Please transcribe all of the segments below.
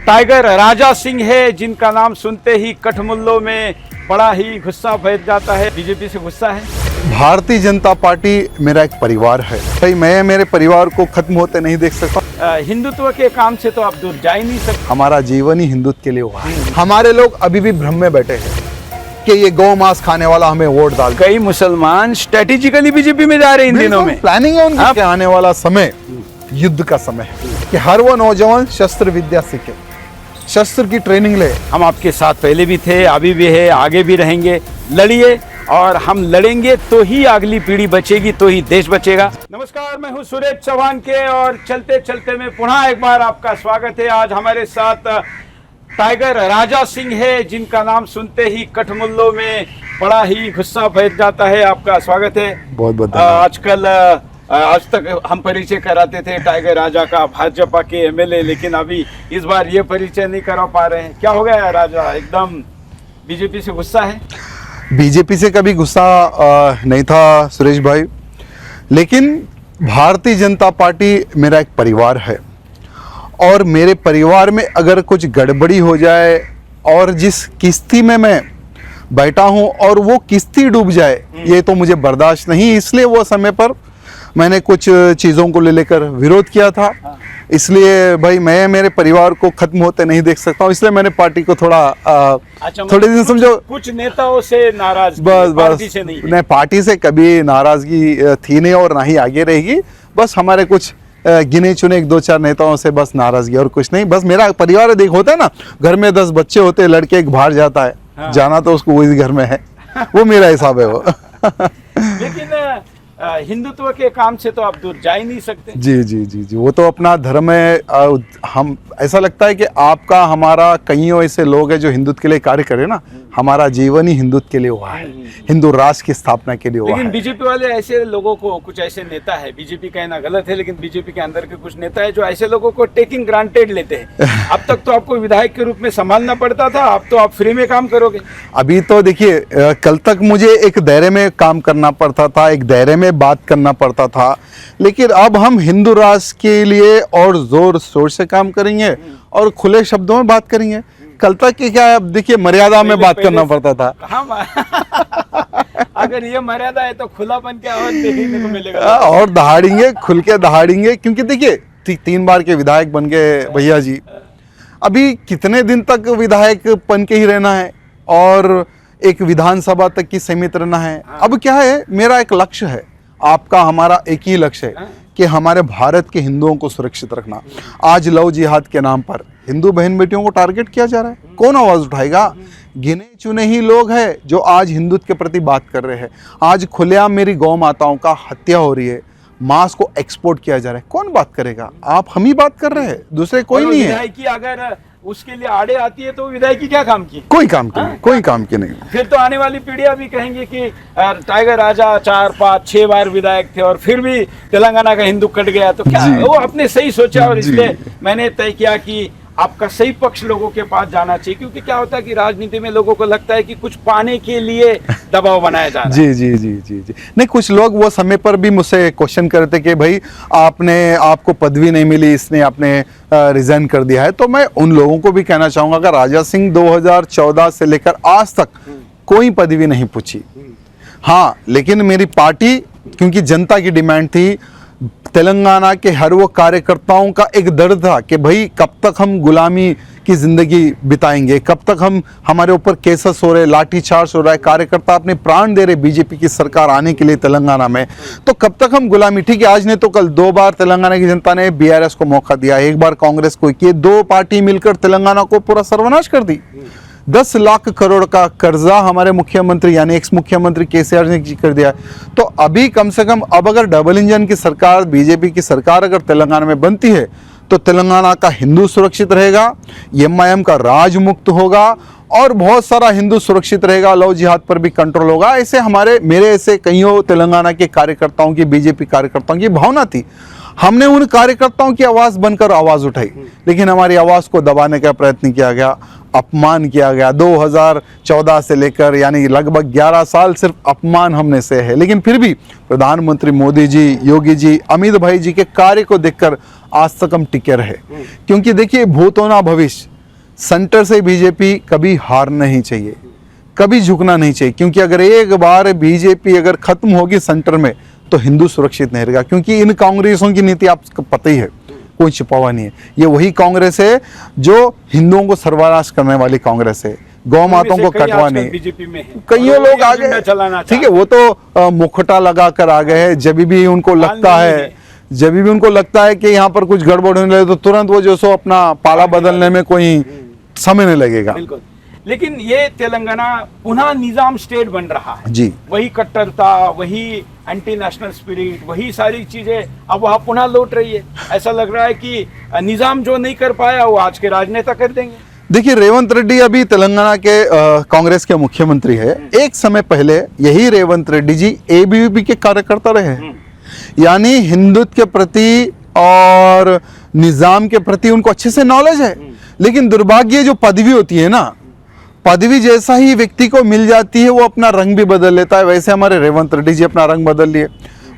Tiger Raja Singh है, जिनका नाम सुनते ही कठमुल्लों में बड़ा ही गुस्सा फैल जाता है। बीजेपी से गुस्सा है। भारतीय जनता पार्टी मेरा एक परिवार है भाई, मैं मेरे परिवार को खत्म होते नहीं देख सकता। हिंदुत्व के काम से तो आप दूर जा ही नहीं सकते। हमारा जीवन ही हिंदुत्व के लिए हुआ है। हमारे लोग अभी भी भ्रम में बैठे हैं कि ये गौ मांस खाने वाला हमें वोट डाल। कई मुसलमान स्ट्रेटेजिकली बीजेपी में जा रहे हैं इन दिनों में। प्लानिंग है उनकी कि आने वाला समय युद्ध का समय है कि हर वो नौजवान शस्त्र विद्या सीखे, शस्त्र की ट्रेनिंग ले। हम आपके साथ पहले भी थे, अभी भी है, आगे भी रहेंगे। लड़िए और हम लड़ेंगे तो ही अगली पीढ़ी बचेगी, तो ही देश बचेगा। नमस्कार, मैं हूं सुरेश चौहान के और चलते चलते में पुनः एक बार आपका स्वागत है। आज हमारे साथ टाइगर राजा सिंह है, जिनका नाम सुनते ही कठमुल्लों में बड़ा ही गुस्सा फैल जाता है। आपका स्वागत है। बहुत बहुत आजकल आज तक हम परिचय कराते थे टाइगर राजा का, भाजपा के एमएलए, लेकिन अभी इस बार ये परिचय नहीं करा पा रहे हैं। क्या हो गया राजा, एकदम बीजेपी से गुस्सा है? बीजेपी से कभी गुस्सा नहीं था सुरेश भाई, लेकिन भारतीय जनता पार्टी मेरा एक परिवार है और मेरे परिवार में अगर कुछ गड़बड़ी हो जाए और जिस किस्ती में मैं बैठा हूं और वो किस्ती डूब जाए, ये तो मुझे बर्दाश्त नहीं। इसलिए वो समय पर मैंने कुछ चीज़ों को लेकर विरोध किया था। इसलिए भाई मैं मेरे परिवार को खत्म होते नहीं देख सकता हूँ, इसलिए मैंने पार्टी को थोड़े दिन समझो कुछ नेताओं से नाराज, बस पार्टी से नहीं। पार्टी से कभी नाराजगी थी नहीं और ना ही आगे रहेगी। बस हमारे कुछ गिने चुने एक दो चार नेताओं से बस नाराजगी और कुछ नहीं। बस मेरा परिवार देख होता है ना, घर में 10 बच्चे होते हैं, लड़के एक बाहर जाता है, हाँ। जाना तो उसको वही घर में है। वो मेरा हिसाब है वो। लेकिन हिंदुत्व के काम से तो आप दूर जा ही नहीं सकते। जी जी जी जी, वो तो अपना धर्म है। हम ऐसा लगता है कि आपका हमारा कईयों ऐसे लोग हैं जो हिंदुत्व के लिए कार्य करें ना। हमारा जीवन ही हिंदुत्व के लिए हुआ है, हिंदू राष्ट्र की स्थापना के लिए हुआ लेकिन है। बीजेपी वाले ऐसे लोगों को, कुछ ऐसे नेता है, बीजेपी कहना गलत है, लेकिन बीजेपी के अंदर के कुछ नेता है जो ऐसे लोगों को टेकिंग ग्रांटेड लेते हैं। अब तक तो आपको विधायक के रूप में संभालना पड़ता था, अब तो आप फ्री में काम करोगे। अभी तो देखिए, कल तक मुझे एक दायरे में काम करना पड़ता था, एक दायरे में बात करना पड़ता था, लेकिन अब हम हिंदू राष्ट्र के लिए और जोर शोर से काम करेंगे और खुले शब्दों में बात करेंगे। कल तक की क्या है, अब देखिए मर्यादा में बात करना पड़ता था। अगर ये मर्यादा है तो खुलापन क्या और देखने को मिलेगा। और दहाड़ेंगे, खुल के दहाड़ेंगे, क्योंकि देखिए 3 बार के विधायक बन गए भैया जी। अभी कितने दिन तक विधायक बन के ही रहना है और एक विधानसभा तक की सीमित रहना है। अब क्या है, मेरा एक लक्ष्य है, आपका हमारा एक ही लक्ष्य है कि हमारे भारत के हिंदुओं को सुरक्षित रखना। आज लव जिहाद के नाम पर हिंदू बहन बेटियों को टारगेट किया जा रहा है। कौन आवाज उठाएगा? गिने चुने ही लोग हैं जो आज हिंदुत्व के प्रति बात कर रहे हैं। आज खुलेआम मेरी गौ माताओं का हत्या हो रही है, मांस को एक्सपोर्ट किया जा रहा है। कौन बात करेगा? आप, हम ही बात कर रहे हैं, दूसरे कोई नहीं है। विधायकी अगर उसके लिए आड़े आती है तो विधायकी क्या काम की? कोई काम की नहीं, कोई काम की नहीं। फिर तो आने वाली पीढ़ियां भी कहेंगी कि टाइगर राजा 4, 5, 6 बार विधायक थे और फिर भी तेलंगाना का हिंदू कट गया। तो क्या वो आपने सही सोचा और इसलिए मैंने तय किया कि आपका सही पक्ष लोगों के पास जाना चाहिए, क्योंकि क्या होता है कि राजनीति में लोगों को लगता है कि कुछ पाने के लिए दबाव बनाया जा रहा है। जी जी जी जी जी, नहीं, कुछ लोग वो समय पर भी मुझसे क्वेश्चन करते कि भाई आपको पदवी नहीं मिली, इसने आपने रिजाइन कर दिया है। तो मैं उन लोगों को भी कहना चाहूँगा कि राजा सिंह 2014 से लेकर आज तक कोई पदवी नहीं पूछी। हाँ, लेकिन मेरी पार्टी, क्योंकि जनता की डिमांड थी, तेलंगाना के हर वो कार्यकर्ताओं का एक दर्द था कि भाई कब तक हम गुलामी की जिंदगी बिताएंगे, कब तक हमारे ऊपर केसेस हो रहे, लाठीचार्ज हो रहा है, कार्यकर्ता अपने प्राण दे रहे बीजेपी की सरकार आने के लिए तेलंगाना में, तो कब तक हम गुलामी। ठीक है, आज नहीं तो कल 2 बार तेलंगाना की जनता ने बीआरएस को मौका दिया, 1 बार कांग्रेस को किए, 2 पार्टी मिलकर तेलंगाना को पूरा सर्वनाश कर दी। 10 लाख करोड़ का कर्जा हमारे मुख्यमंत्री यानी एक्स मुख्यमंत्री केसीआर ने कर दिया। तो अभी कम से कम, अब अगर डबल इंजन की सरकार, बीजेपी की सरकार अगर तेलंगाना में बनती है तो तेलंगाना का हिंदू सुरक्षित रहेगा, एमआईएम का राज मुक्त होगा और बहुत सारा हिंदू सुरक्षित रहेगा, लव जिहाद पर भी कंट्रोल होगा। ऐसे मेरे ऐसे कईयों तेलंगाना के कार्यकर्ताओं की, बीजेपी कार्यकर्ताओं की भावना थी। हमने उन कार्यकर्ताओं की आवाज बनकर आवाज उठाई, लेकिन हमारी आवाज को दबाने का प्रयत्न किया गया, अपमान किया गया। 2014 से लेकर यानी लगभग 11 साल सिर्फ अपमान हमने सहे है, लेकिन फिर भी प्रधानमंत्री मोदी जी, योगी जी, अमित भाई जी के कार्य को देखकर आज तक हम टिके रहे। क्योंकि देखिए, भूत होना भविष्य, सेंटर से बीजेपी कभी हारना नहीं चाहिए, कभी झुकना नहीं चाहिए, क्योंकि अगर एक बार बीजेपी अगर खत्म होगी सेंटर में तो हिंदू सुरक्षित नहीं रहेगा। क्योंकि इन कांग्रेसों की नीति आपको पता ही है, कोई छिपावा नहीं है। ये वही कांग्रेस है जो हिंदुओं को सर्वनाश करने वाली कांग्रेस है, गौ माताओं को कटवाने। बीजेपी में है, कईयों लोग आ गए, ठीक है, वो तो मुखटा लगा कर आ गए हैं। जब भी उनको लगता है कि यहाँ पर कुछ गड़बड़ होने लगे तो तुरंत वो जो सो अपना पाला बदलने में कोई समय नहीं लगेगा। बिल्कुल। लेकिन ये तेलंगाना पुनः निजाम स्टेट बन रहा है जी, वही कट्टरता, वही एंटी नेशनल स्पिरिट, वही सारी चीजें अब वहां पुनः लौट रही है। ऐसा लग रहा है कि निजाम जो नहीं कर पाया वो आज के राजनेता कर देंगे। देखिए, रेवंत रेड्डी अभी तेलंगाना के कांग्रेस के मुख्यमंत्री है। एक समय पहले यही रेवंत रेड्डी जी एबीवीपी के कार्यकर्ता रहे हैं, यानी हिंदुत्व के प्रति और निजाम के प्रति उनको अच्छे से नॉलेज है। लेकिन दुर्भाग्य जो पदवी होती है ना, पदवी जैसा ही व्यक्ति को मिल जाती है वो अपना रंग भी बदल लेता है। वैसे हमारे रेवंत रेड्डी जी अपना रंग बदल लिए।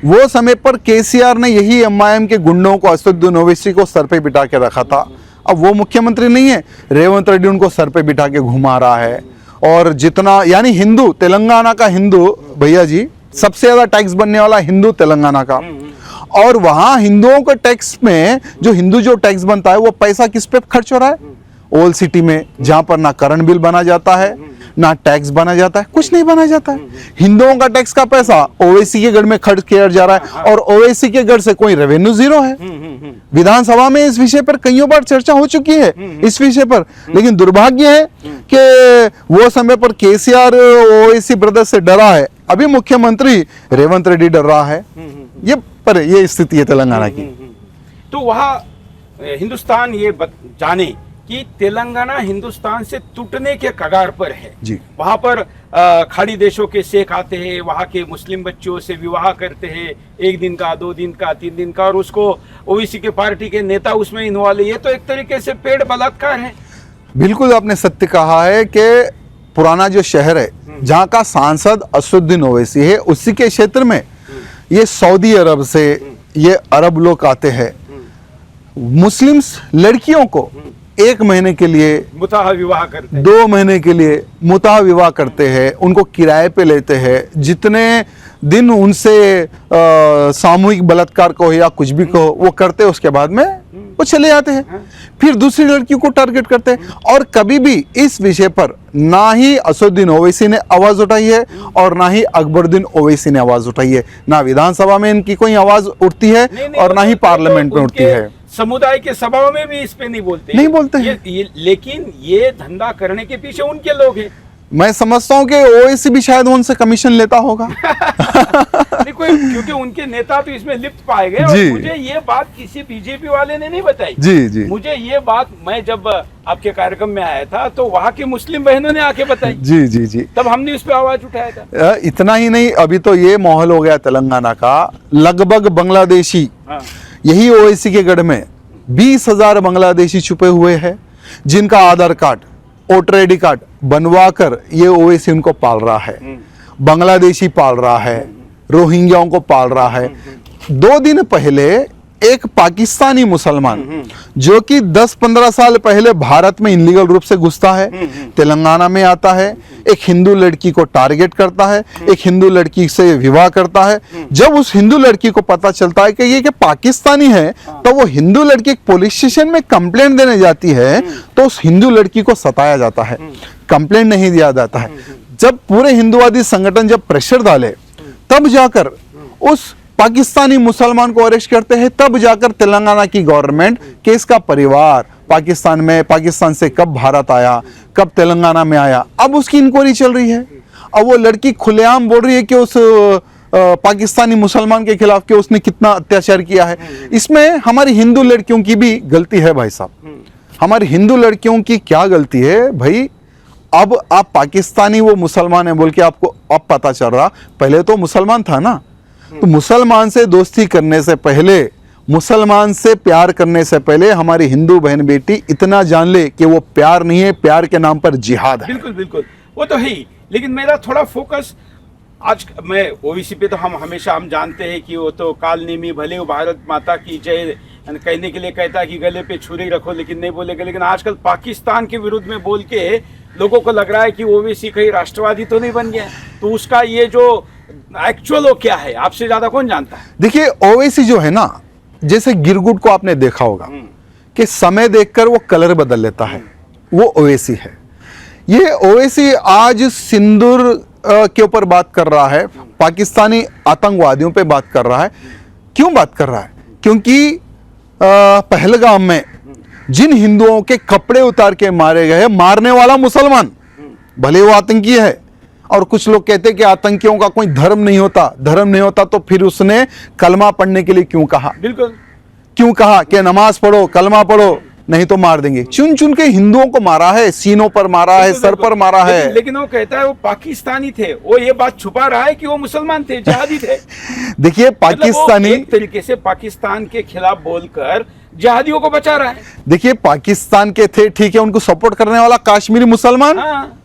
वो समय पर केसीआर ने यही एमआईएम के गुंडों को, असदुद्दीन ओवैसी को सर पे बिठा के रखा था। अब वो मुख्यमंत्री नहीं है, रेवंत रेड्डी उनको सर पे बिठा के घुमा रहा है। और जितना, यानी हिंदू, तेलंगाना का हिंदू भैया जी, सबसे ज्यादा टैक्स बनने वाला हिंदू तेलंगाना का। और वहां हिंदुओं के टैक्स में जो टैक्स बनता है वो पैसा किस पे खर्च हो रहा है? ओल्ड सिटी में, जहां पर ना करंट बिल बना जाता है, ना टैक्स बना जाता है, कुछ नहीं बना जाता है। हिंदुओं का टैक्स का पैसा ओवैसी के गढ़ में खर्च किया जा रहा है और ओवैसी के गढ़ से कोई रेवेन्यू जीरो है। विधानसभा में इस विषय पर कईयों बार चर्चा हो चुकी है इस विषय पर। लेकिन दुर्भाग्य है कि वो समय पर केसीआर ओवैसी ब्रदर्स से डरा है, अभी मुख्यमंत्री रेवंत रेड्डी डर रहा है। ये स्थिति है तेलंगाना की। तो वहाँ हिंदुस्तान ये जाने कि तेलंगाना हिंदुस्तान से टूटने के कगार पर है जी। वहां पर खाड़ी देशों के शेख आते हैं, वहां के मुस्लिम बच्चों से विवाह करते हैं, 1 दिन का, 2 दिन का, 3 दिन का, और उसको ओवैसी के पार्टी के नेता उसमें इन्वॉल्व। ये तो एक तरीके से पेड़ बलात्कार है। बिल्कुल आपने सत्य कहा है कि पुराना जो शहर है जहाँ का सांसद असदुद्दीन ओवैसी है, उसी के क्षेत्र में ये सऊदी अरब से ये अरब लोग आते हैं, मुस्लिम लड़कियों को 1 महीने के लिए मुताह विवाह करते हैं, 2 महीने के लिए मुताह विवाह करते हैं, उनको किराए पे लेते हैं। जितने दिन उनसे सामूहिक बलात्कार कहो या कुछ भी कहो वो करते हैं, उसके बाद में वो चले जाते हैं, फिर दूसरी लड़कियों को टारगेट करते हैं। और कभी भी इस विषय पर ना ही असदुद्दीन ओवैसी ने आवाज उठाई है और ना ही अकबरुद्दीन ओवैसी ने आवाज उठाई है। ना विधानसभा में इनकी कोई आवाज उठती है और ना ही पार्लियामेंट में उठती है। समुदाय के सभाओं में भी इस पे नहीं बोलते हैं। लेकिन ये धंधा करने के पीछे उनके लोग हैं। मैं समझता हूँ कि ओवैसी भी शायद उनसे कमीशन लेता होगा। क्योंकि उनके नेता तो इसमें लिप्त पाए गए। और मुझे ये बात किसी बीजेपी वाले ने नहीं बताई। जी। मुझे ये बात मैं जब आपके कार्यक्रम में आया था तो वहाँ की मुस्लिम बहनों ने आके बताई। जी। तब हमने उस पर आवाज उठाया था। इतना ही नहीं, अभी तो ये माहौल हो गया तेलंगाना का, लगभग बांग्लादेशी यही ओवैसी के गढ़ में 20,000 बांग्लादेशी छुपे हुए हैं, जिनका आधार कार्ड, वोटर आईडी कार्ड बनवा कर ये ओवैसी उनको पाल रहा है। बांग्लादेशी पाल रहा है, रोहिंग्याओं को पाल रहा है। 2 दिन पहले एक पाकिस्तानी मुसलमान जो कि 10-15 साल पहले भारत में इनलीगल रूप से घुसता है, तेलंगाना में आता है, एक हिंदू लड़की को टारगेट करता है, एक हिंदू लड़की से विवाह करता है। जब उस हिंदू लड़की को पता चलता है कि ये पाकिस्तानी है, तो वो हिंदू लड़की पुलिस स्टेशन में कंप्लेंट देने जाती है, तो उस हिंदू लड़की को सताया जाता है, कंप्लेंट नहीं दिया जाता है। जब पूरे हिंदुवादी संगठन जब प्रेशर डाले, तब जाकर उस पाकिस्तानी मुसलमान को अरेस्ट करते हैं। तब जाकर तेलंगाना की गवर्नमेंट कि इसका परिवार पाकिस्तान से कब भारत आया, कब तेलंगाना में आया, अब उसकी इंक्वायरी चल रही है। अब वो लड़की खुलेआम बोल रही है कि उस पाकिस्तानी मुसलमान के खिलाफ कि उसने कितना अत्याचार किया है। इसमें हमारी हिंदू लड़कियों की भी गलती है भाई साहब। हमारी हिंदू लड़कियों की क्या गलती है भाई? अब आप पाकिस्तानी वो मुसलमान है बोल के आपको अब पता चल रहा, पहले तो मुसलमान था ना। तो मुसलमान से दोस्ती करने से पहले, मुसलमान से प्यार करने से पहले हमारी हिंदू बहन बेटी इतना जान ले कि वो प्यार नहीं है, प्यार के नाम पर जिहाद है। बिल्कुल वो तो है ही। लेकिन मेरा थोड़ा फोकस आज मैं ओवैसी पे तो हम हमेशा जानते हैं कि वो तो काल नेमी भले वो भारत माता की जय कहने के लिए कहता है कि गले पे छुरी रखो लेकिन नहीं बोलेगा। लेकिन आजकल पाकिस्तान के विरुद्ध में बोल के लोगों को लग रहा है कि ओवैसी कहीं राष्ट्रवादी तो नहीं बन गया। तो उसका ये जो एक्चुअल वो क्या है, आपसे ज्यादा कौन जानता है? देखिए ओवैसी जो है ना, जैसे गिरगुट को आपने देखा होगा कि समय देखकर वो कलर बदल लेता है, वो ओवैसी है। ये ओवैसी आज सिंदूर के ऊपर बात कर रहा है, पाकिस्तानी आतंकवादियों पे बात कर रहा है। क्यों बात कर रहा है? क्योंकि पहलगाम में जिन हिंदुओं के कपड़े उतार के मारे गए, मारने वाला मुसलमान, भले वो आतंकी है। और कुछ लोग कहते हैं कि आतंकियों का कोई धर्म नहीं होता, तो फिर उसने कलमा पढ़ने के लिए क्यों कहा? बिल्कुल, क्यों कहा कि नमाज पढ़ो, कलमा पढ़ो, नहीं तो मार देंगे। चुन चुन के हिंदुओं को मारा है, सीनों पर मारा है, सर पर मारा है। लेकिन वो कहता है वो पाकिस्तानी थे, वो ये बात छुपा रहा है कि वो मुसलमान थे, जिहादी थे। देखिए पाकिस्तानी मतलब एक तरीके से पाकिस्तान के खिलाफ बोलकर जिहादियों को बचा रहा है। देखिए पाकिस्तान के थे, ठीक है, उनको सपोर्ट करने वाला कश्मीरी मुसलमान। हाँ।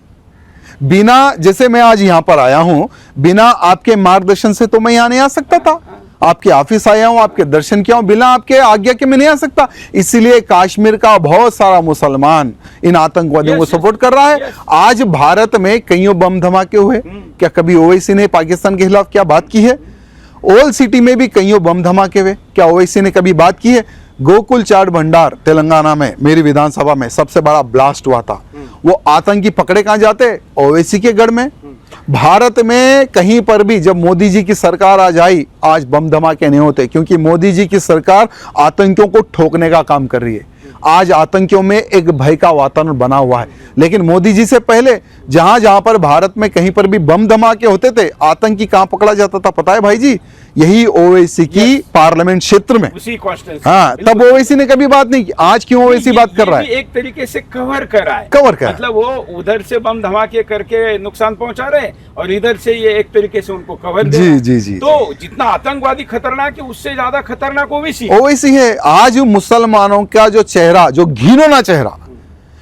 बिना, जैसे मैं आज यहां पर आया हूं, बिना आपके मार्गदर्शन से तो मैं यहां नहीं आ सकता था। आपके ऑफिस आया हूं, आपके दर्शन किया हूं, बिना आपके आज्ञा के मैं नहीं आ सकता। इसलिए कश्मीर का बहुत सारा मुसलमान इन आतंकवादियों को सपोर्ट कर रहा है। आज भारत में कईयों बम धमाके हुए, क्या कभी ओवैसी ने पाकिस्तान के खिलाफ क्या बात की है? ओल्ड सिटी में भी कईयों बम धमाके हुए, क्या ओवैसी ने कभी बात की है? गोकुल चाट भंडार तेलंगाना में, मेरी विधानसभा में सबसे बड़ा ब्लास्ट हुआ था। वो आतंकी पकड़े कहां जाते? ओवैसी के गढ़ में। भारत में कहीं पर भी जब मोदी जी की सरकार आज बम धमाके नहीं होते, क्योंकि मोदी जी की सरकार आतंकियों को ठोकने का काम कर रही है। आज आतंकियों में एक भय का वातावरण बना हुआ है। लेकिन मोदी जी से पहले जहां जहां पर भारत में कहीं पर भी बम धमाके होते थे, आतंकी कहां पकड़ा जाता था पता है भाई जी? यही ओवैसी की पार्लियामेंट क्षेत्र में। उसी हाँ, तब ओवैसी ने कभी बात नहीं की। आज क्यों ओवैसी बात कर रहा है? एक तरीके से कवर कर रहा है, मतलब वो उधर से बम धमाके करके नुकसान पहुंचा रहे हैं और इधर से ये एक तरीके से उनको कवर दे रहा है। जी। तो जितना आतंकवादी खतरनाक है, उससे ज्यादा खतरनाक ओवैसी है। आज मुसलमानों का जो चेहरा, जो घिनौना चेहरा,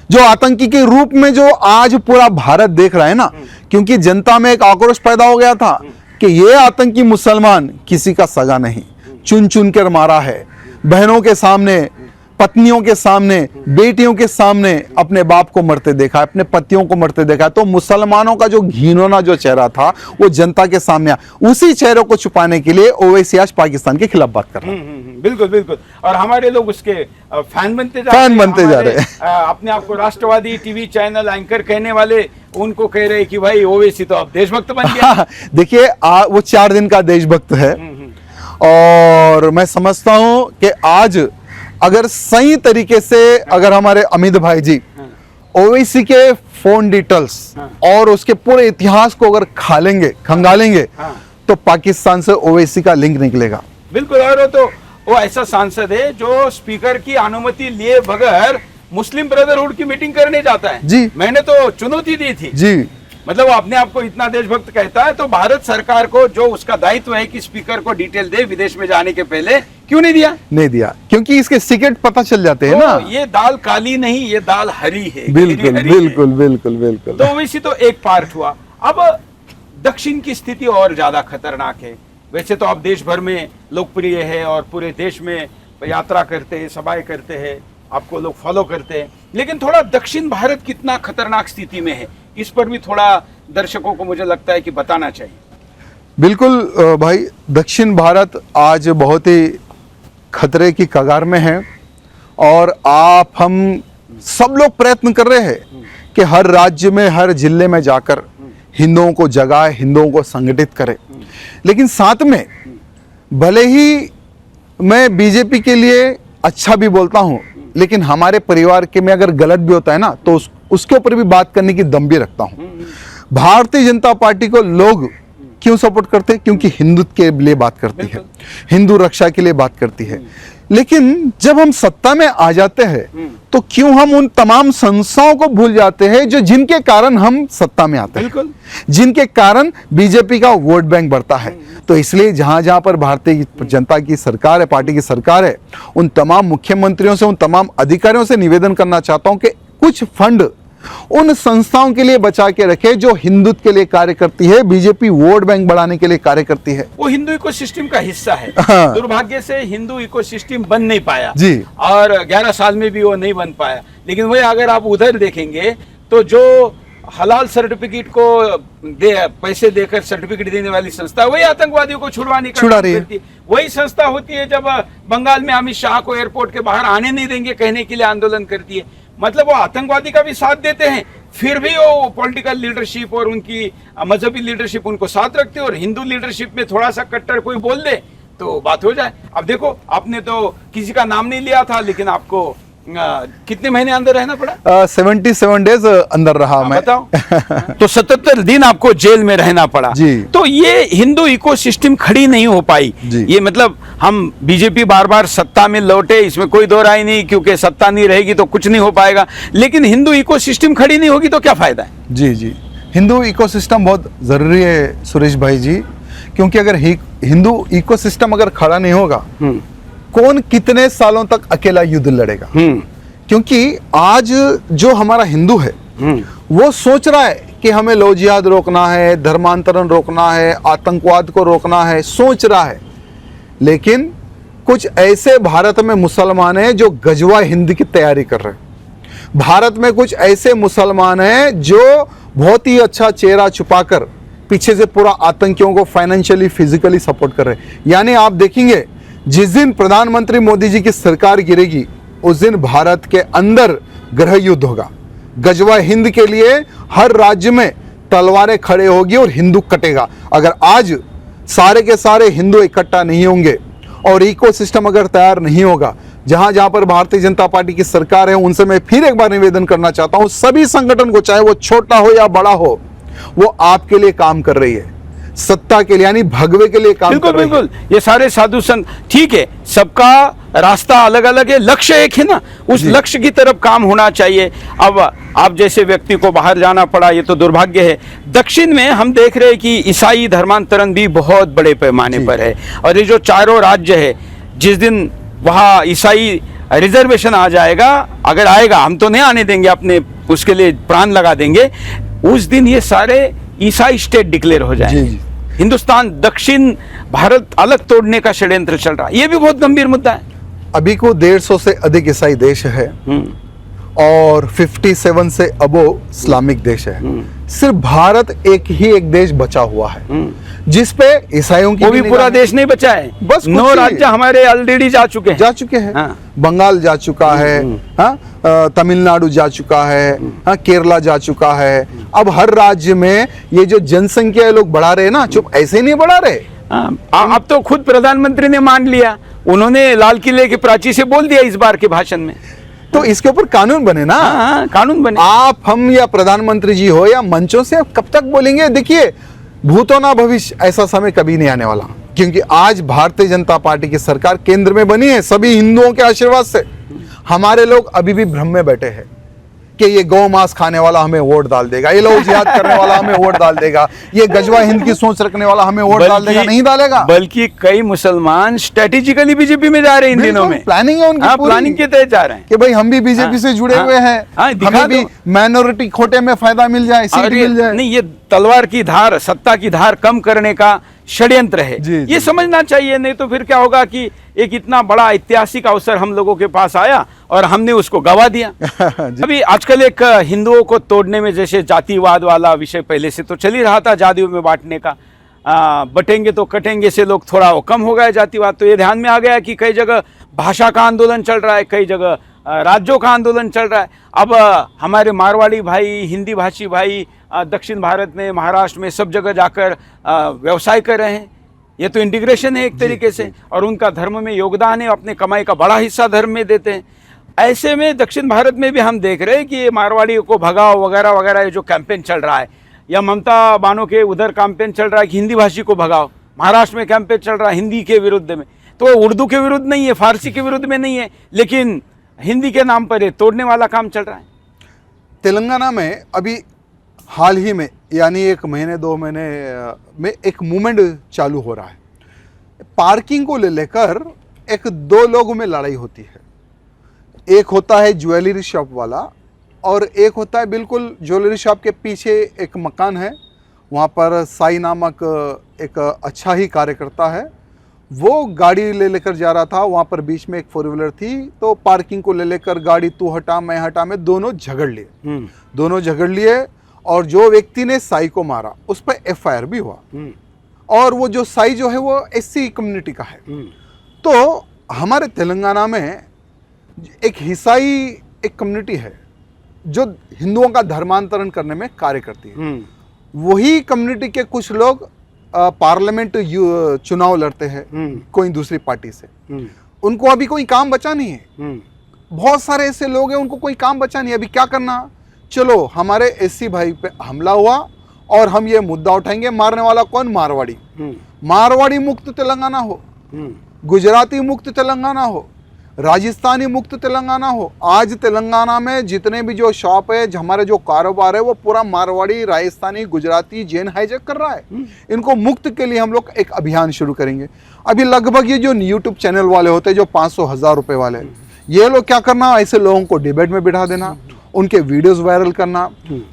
जो आतंकी के रूप में जो आज पूरा भारत देख रहा है ना, क्योंकि जनता में एक आक्रोश पैदा हो गया था कि ये आतंकी मुसलमान किसी का सगा नहीं, चुन चुन कर मारा है। बहनों के सामने, पत्नियों के सामने, बेटियों के सामने अपने बाप को मरते देखा है, अपने पतियों को मरते देखा है। तो मुसलमानों का जो घिनौना जो चेहरा था वो जनता के सामने आया। उसी चेहरे को छुपाने के लिए ओवैसी आज पाकिस्तान के खिलाफ बात कर रहा है। बिल्कुल बिल्कुल। और हमारे लोग उसके फैन बनते जा रहे हैं। अपने आप को राष्ट्रवादी टीवी चैनल एंकर कहने वाले उनको कह रहे हैं कि भाई ओवैसी तो अब देशभक्त बन गया। देखिए वो 4 दिन का देशभक्त है और मैं समझता हूं कि आज अगर सही तरीके से अगर हमारे अमित भाई जी ओवैसी के फोन डिटेल्स और उसके पूरे इतिहास को अगर खंगालेंगे तो पाकिस्तान से ओवैसी का लिंक निकलेगा। बिल्कुल। और वो ऐसा सांसद है जो स्पीकर की अनुमति लिए बगैर मुस्लिम ब्रदरहुड की मीटिंग करने जाता है जी। मैंने तो चुनौती दी थी जी। मतलब वो अपने आप को इतना देशभक्त कहता है, तो भारत सरकार को जो उसका दायित्व है कि स्पीकर को डिटेल दे विदेश में जाने के पहले, क्यों नहीं दिया? क्योंकि इसके सीक्रेट पता चल जाते हैं ना। ये दाल काली नहीं, ये दाल हरी है। बिल्कुल। तो वैसे तो एक पार्ट हुआ। अब दक्षिण की स्थिति और ज्यादा खतरनाक है। वैसे तो आप देश भर में लोकप्रिय है और पूरे देश में यात्रा करते हैं, सभाएं करते हैं, आपको लोग फॉलो करते हैं, लेकिन थोड़ा दक्षिण भारत कितना खतरनाक स्थिति में है, इस पर भी थोड़ा दर्शकों को मुझे लगता है कि बताना चाहिए। बिल्कुल भाई, दक्षिण भारत आज बहुत ही खतरे की कगार में है और हम सब लोग प्रयत्न कर रहे हैं कि हर राज्य में, हर जिले में जाकर हिंदुओं को जगाए, हिंदुओं को संगठित करे। लेकिन साथ में भले ही मैं बीजेपी के लिए अच्छा भी बोलता हूं, लेकिन हमारे परिवार के में अगर गलत भी होता है ना तो उसके ऊपर भी बात करने की दम भी रखता हूं। भारतीय जनता पार्टी को लोग क्यों सपोर्ट करते हैं? क्योंकि हिंदुत्व के लिए बात करती है, हिंदू रक्षा के लिए बात करती है। लेकिन जब हम सत्ता में आ जाते हैं तो क्यों हम उन तमाम संस्थाओं को भूल जाते हैं जो जिनके कारण हम सत्ता में आते हैं, जिनके कारण बीजेपी का वोट बैंक बढ़ता है। तो इसलिए जहां जहां पर भारतीय जनता की सरकार है, पार्टी की सरकार है, उन तमाम मुख्यमंत्रियों से, उन तमाम अधिकारियों से निवेदन करना चाहता हूं कि कुछ फंड उन संस्थाओं के लिए बचा के रखे जो हिंदुत्व के लिए कार्य करती है। बीजेपी वोट बैंक बढ़ाने के लिए कार्य करती है। वो हिंदू इकोसिस्टम का हिस्सा है। हाँ। दुर्भाग्य से हिंदू इकोसिस्टम बन नहीं पाया जी। और 11 साल में भी वो नहीं बन पाया। लेकिन वही अगर आप उधर देखेंगे तो जो हलाल सर्टिफिकेट को पैसे देकर सर्टिफिकेट देने वाली संस्था वही आतंकवादियों को छुड़वाने का छुड़ा काम रही है। करती है। वही संस्था होती है जब बंगाल में अमित शाह को एयरपोर्ट के बाहर आने नहीं देंगे कहने के लिए आंदोलन करती है। मतलब वो आतंकवादी का भी साथ देते हैं, फिर भी वो पॉलिटिकल लीडरशिप और उनकी मजहबी लीडरशिप उनको साथ रखते हैं। और हिंदू लीडरशिप में थोड़ा सा कट्टर कोई बोल दे तो बात हो जाए। अब देखो, आपने तो किसी का नाम नहीं लिया था, लेकिन आपको कितने महीने अंदर रहना पड़ा? 77 डेज अंदर रहा मैं। बताओ। तो 77 दिन आपको जेल में रहना पड़ा जी। तो ये हिंदू इकोसिस्टम खड़ी नहीं हो पाई जी। ये मतलब हम बीजेपी बार बार सत्ता में लौटे, इसमें कोई दो राय नहीं, क्योंकि सत्ता नहीं रहेगी तो कुछ नहीं हो पाएगा। लेकिन हिंदू इकोसिस्टम खड़ी नहीं होगी तो क्या फायदा है? जी जी, हिंदू इकोसिस्टम बहुत ज़रूरी है सुरेश भाई जी, क्योंकि अगर हिंदू इकोसिस्टम अगर खड़ा नहीं होगा, कौन कितने सालों तक अकेला युद्ध लड़ेगा? क्योंकि आज जो हमारा हिंदू है वो सोच रहा है कि हमें लव जिहाद रोकना है, धर्मांतरण रोकना है, आतंकवाद को रोकना है, सोच रहा है। लेकिन कुछ ऐसे भारत में मुसलमान हैं जो गजवा हिंद की तैयारी कर रहे हैं। भारत में कुछ ऐसे मुसलमान हैं जो बहुत ही अच्छा चेहरा छुपाकर पीछे से पूरा आतंकियों को फाइनेंशियली फिजिकली सपोर्ट कर रहे हैं। यानी आप देखेंगे जिस दिन प्रधानमंत्री मोदी जी की सरकार गिरेगी उस दिन भारत के अंदर गृह युद्ध होगा। गजवा हिंद के लिए हर राज्य में तलवारें खड़े होगी और हिंदू कटेगा। अगर आज सारे के सारे हिंदू इकट्ठा नहीं होंगे और इकोसिस्टम अगर तैयार नहीं होगा, जहां जहां पर भारतीय जनता पार्टी की सरकार है उनसे मैं फिर एक बार निवेदन करना चाहता हूं, सभी संगठन को, चाहे वो छोटा हो या बड़ा हो, वो आपके लिए काम कर रही है, सत्ता के लिए यानी भगवे के लिए काम कर रही है। बिल्कुल, ये सारे साधु संत ठीक है, सबका रास्ता अलग अलग है, लक्ष्य एक है ना, उस लक्ष्य की तरफ काम होना चाहिए। अब आप जैसे व्यक्ति को बाहर जाना पड़ा, ये तो दुर्भाग्य है। दक्षिण में हम देख रहे हैं कि ईसाई धर्मांतरण भी बहुत बड़े पैमाने पर है। और ये जो चारों राज्य है, जिस दिन वहाँ ईसाई रिजर्वेशन आ जाएगा, अगर आएगा, हम तो नहीं आने देंगे, अपने उसके लिए प्राण लगा देंगे, उस दिन ये सारे ईसाई स्टेट डिक्लेयर हो जाएंगे। हिंदुस्तान, दक्षिण भारत अलग तोड़ने का षड्यंत्र चल रहा है। ये भी बहुत गंभीर मुद्दा है। अभी को 150 से अधिक ईसाई देश है और 57 से अबो इस्लामिक देश है। सिर्फ भारत एक देश बचा हुआ है जिसपे ईसाइयों की वो भी पूरा देश नहीं बचा है, बस 9 राज्य हमारे ऑलरेडी जा चुके हैं। हाँ। बंगाल जा चुका है, हाँ, तमिलनाडु जा चुका है, हाँ, केरला जा चुका है। अब हर राज्य में ये जो जनसंख्या लोग बढ़ा रहे हैं ना, चुप ऐसे ही नहीं बढ़ा रहे। अब तो खुद प्रधानमंत्री ने मान लिया, उन्होंने लाल किले के प्राची से बोल दिया इस बार के भाषण में। तो इसके ऊपर कानून बने ना। हाँ, कानून बने। आप, हम या प्रधानमंत्री जी हो या मंचों से कब तक बोलेंगे? देखिए, भूतो ना भविष्य, ऐसा समय कभी नहीं आने वाला, क्योंकि आज भारतीय जनता पार्टी की सरकार केंद्र में बनी है सभी हिंदुओं के आशीर्वाद से। हमारे लोग अभी भी भ्रम में बैठे हैं कि ये गौ मांस खाने वाला हमें वोट डाल देगा, ये लोग जिहाद करने वाला हमें वोट डाल देगा, ये गजवा हिंद की सोच रखने वाला हमें वोट डाल देगा। नहीं डालेगा। बल्कि कई मुसलमान स्ट्रेटेजिकली बीजेपी में जा रहे हैं इन दिनों में। प्लानिंग है उनकी, प्लानिंग के तहत जा रहे हैं कि भाई हम भी बीजेपी से जुड़े हुए हैं, हमें भी माइनॉरिटी कोटे में फायदा मिल जाए, सीट मिल जाए। नहीं, ये तलवार की धार, सत्ता की धार कम करने का षड्यंत्र है। ये समझना चाहिए, नहीं तो फिर क्या होगा कि एक इतना बड़ा ऐतिहासिक अवसर हम लोगों के पास आया और हमने उसको गवा दिया। अभी आजकल एक हिंदुओं को तोड़ने में, जैसे जातिवाद वाला विषय पहले से तो चल ही रहा था, जातियों में बांटने का, बटेंगे तो कटेंगे से लोग थोड़ा वो कम हो गया जातिवाद। तो ये ध्यान में आ गया कि कई जगह भाषा का आंदोलन चल रहा है, कई जगह राज्यों का आंदोलन चल रहा है। अब हमारे मारवाड़ी भाई, हिंदी भाषी भाई दक्षिण भारत में, महाराष्ट्र में, सब जगह जाकर व्यवसाय कर रहे हैं। ये तो इंटीग्रेशन है एक तरीके से, और उनका धर्म में योगदान है, अपने कमाई का बड़ा हिस्सा धर्म में देते हैं। ऐसे में दक्षिण भारत में भी हम देख रहे हैं कि ये मारवाड़ियों को भगाओ वगैरह वगैरह, ये जो कैंपेन चल रहा है, या ममता बानो के उधर कैंपेन चल रहा है कि हिंदी भाषी को भगाओ, महाराष्ट्र में कैंपेन चल रहा है हिंदी के विरुद्ध में। तो उर्दू के विरुद्ध नहीं है, फारसी के विरुद्ध में नहीं है, लेकिन हिंदी के नाम पर ये तोड़ने वाला काम चल रहा है। तेलंगाना में अभी हाल ही में, यानी 1 महीने 2 महीने में एक मूवमेंट चालू हो रहा है। पार्किंग को लेकर 1-2 लोगों में लड़ाई होती है। एक होता है ज्वेलरी शॉप वाला और एक होता है बिल्कुल ज्वेलरी शॉप के पीछे एक मकान है, वहाँ पर साई नामक एक अच्छा ही कार्यकर्ता है, वो गाड़ी लेकर जा रहा था, वहाँ पर बीच में एक 4 व्हीलर थी, तो पार्किंग को लेकर गाड़ी तू हटा मैं हटा में दोनों झगड़ लिए और जो व्यक्ति ने साई को मारा उस पर FIR भी हुआ। और वो जो साई जो है वो SC कम्युनिटी का है। तो हमारे तेलंगाना में एक ईसाई एक कम्युनिटी है जो हिंदुओं का धर्मांतरण करने में कार्य करती है। वही कम्युनिटी के कुछ लोग पार्लियामेंट चुनाव लड़ते हैं कोई दूसरी पार्टी से, उनको अभी कोई काम बचा नहीं है। बहुत सारे ऐसे लोग हैं उनको कोई काम बचा नहीं, अभी क्या करना, चलो हमारे SC भाई पे हमला हुआ और हम ये मुद्दा उठाएंगे, मारने वाला कौन, मारवाड़ी। मारवाड़ी मुक्त तेलंगाना हो, गुजराती मुक्त तेलंगाना हो, राजस्थानी मुक्त तेलंगाना हो। आज तेलंगाना में जितने भी जो शॉप है, हमारे जो कारोबार है, वो पूरा मारवाड़ी, राजस्थानी, गुजराती, जैन हाईजैक कर रहा है। इनको मुक्त के लिए हम लोग एक अभियान शुरू करेंगे। अभी लगभग ये जो यूट्यूब चैनल वाले होते हैं जो 500,000 रुपए वाले, ये लोग क्या करना, ऐसे लोगों को डिबेट में बिठा देना, उनके वीडियोस वायरल करना,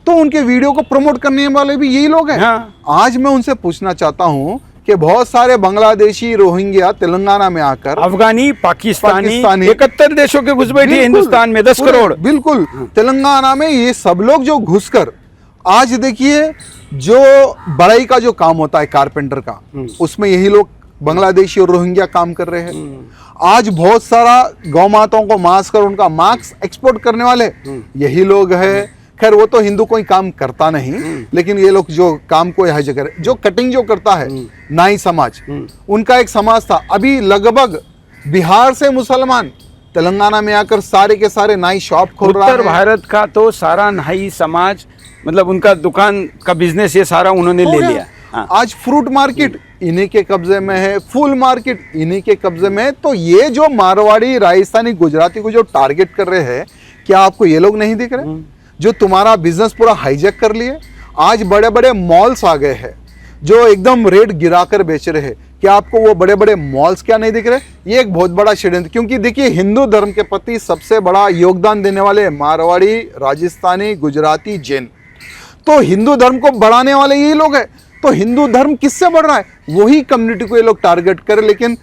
तो उनके वीडियो को प्रमोट करने वाले भी यही लोग हैं। आज मैं उनसे पूछना चाहता हूँ कि बहुत सारे बांग्लादेशी रोहिंग्या तेलंगाना में आकर, अफगानी, पाकिस्तानी 71 देशों के घुस बैठे हिंदुस्तान में 10 करोड़, बिल्कुल तेलंगाना में ये सब लोग जो घुसकर, आज देखिए जो बढ़ई का जो काम होता है कारपेंटर का, उसमें यही लोग बांग्लादेशी और रोहिंग्या काम कर रहे हैं। आज बहुत सारा गौ माताओं को मांस कर उनका मांस एक्सपोर्ट करने वाले यही लोग हैं। खैर वो तो हिंदू कोई काम करता नहीं, लेकिन ये लोग जो काम को यहाँ जगह, जो कटिंग जो करता है नाई समाज, उनका एक समाज था। अभी लगभग बिहार से मुसलमान तेलंगाना में आकर सारे के सारे नाई शॉप खोल रहा है। उत्तर भारत का तो सारा नाई समाज, मतलब उनका दुकान का बिजनेस ये सारा उन्होंने ले लिया। आज फ्रूट मार्केट इन्हीं के कब्जे में है, फूल मार्केट इन्हीं के कब्जे में है। तो ये जो मारवाड़ी, राजस्थानी, गुजराती को जो टारगेट कर रहे हैं, क्या आपको ये लोग नहीं दिख रहे जो तुम्हारा बिजनेस पूरा हाईजैक कर लिए? आज बड़े बड़े मॉल्स आ गए हैं जो एकदम रेट गिराकर बेच रहे हैं। क्या आपको वो बड़े बड़े मॉल्स क्या नहीं दिख रहे? ये एक बहुत बड़ा षड्यंत्र, क्योंकि देखिए हिंदू धर्म के प्रति सबसे बड़ा योगदान देने वाले मारवाड़ी, राजस्थानी, गुजराती, जैन, तो हिंदू धर्म को बढ़ाने वाले यही लोग हैं। तो हिंदू धर्म किससे बढ़ रहा है? वही कम्युनिटी को ये लोग टारगेट करें। लेकिन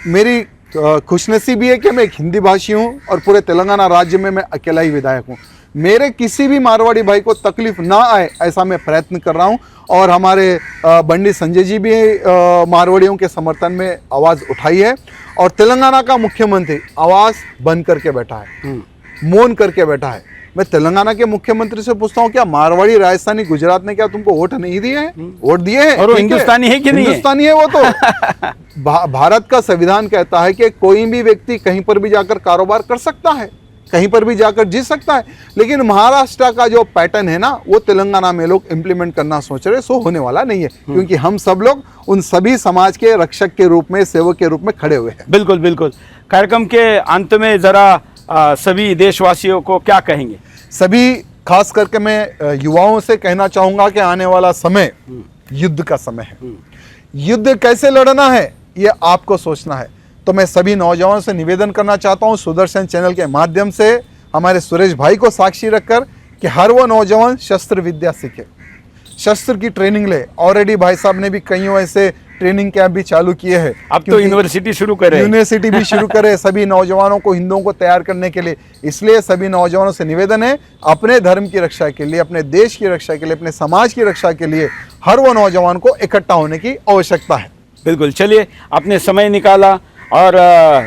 मेरी खुशनसीबी है कि मैं एक हिंदी भाषी हूँ और पूरे तेलंगाना राज्य में मैं अकेला ही विधायक हूँ। मेरे किसी भी मारवाड़ी भाई को तकलीफ ना आए ऐसा मैं प्रयत्न कर रहा हूँ। और हमारे बंडी संजय जी भी मारवाड़ियों के समर्थन में आवाज़ उठाई है। और तेलंगाना का मुख्यमंत्री आवाज़ बंद करके बैठा है, मौन करके बैठा है। मैं तेलंगाना के मुख्यमंत्री से पूछता हूँ, क्या मारवाड़ी, राजस्थानी, गुजरात ने क्या तुमको वोट नहीं दिए हैं? वोट दिए हैं। और वो हिंदुस्तानी है कि नहीं? हिंदुस्तानी है वो तो। भारत का संविधान कहता है कि कोई भी व्यक्ति कहीं पर भी जाकर कारोबार कर सकता है, कहीं पर भी जाकर जी सकता है। लेकिन महाराष्ट्र का जो पैटर्न है ना, वो तेलंगाना में लोग इंप्लीमेंट करना सोच रहे, सो होने वाला नहीं है। क्योंकि हम सब लोग उन सभी समाज के रक्षक के रूप में, सेवक के रूप में खड़े हुए हैं। बिल्कुल बिल्कुल। कार्यक्रम के अंत में जरा सभी देशवासियों को क्या कहेंगे? सभी, खास करके मैं युवाओं से कहना चाहूंगा कि आने वाला समय युद्ध का समय है। युद्ध कैसे लड़ना है ये आपको सोचना है। तो मैं सभी नौजवानों से निवेदन करना चाहता हूं, सुदर्शन चैनल के माध्यम से हमारे सुरेश भाई को साक्षी रखकर, कि हर वो नौजवान शस्त्र विद्या सीखे, शस्त्र की ट्रेनिंग ले। ऑलरेडी भाई साहब ने भी कई ऐसे ट्रेनिंग कैंप भी चालू किए हैं। अब तो यूनिवर्सिटी शुरू करे, यूनिवर्सिटी भी शुरू करे सभी नौजवानों को, हिंदुओं को तैयार करने के लिए। इसलिए सभी नौजवानों से निवेदन है, अपने धर्म की रक्षा के लिए, अपने देश की रक्षा के लिए, अपने समाज की रक्षा के लिए हर वो नौजवान को इकट्ठा होने की आवश्यकता है। बिल्कुल। चलिए, आपने समय निकाला और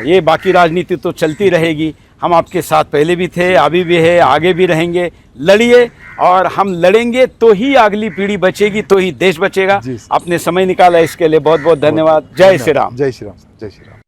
ये बाकी राजनीति तो चलती रहेगी। हम आपके साथ पहले भी थे, अभी भी है, आगे भी रहेंगे। लड़िए, और हम लड़ेंगे तो ही अगली पीढ़ी बचेगी, तो ही देश बचेगा। आपने समय निकाला इसके लिए बहुत बहुत धन्यवाद। जय श्री राम। जय श्री राम। जय श्री राम।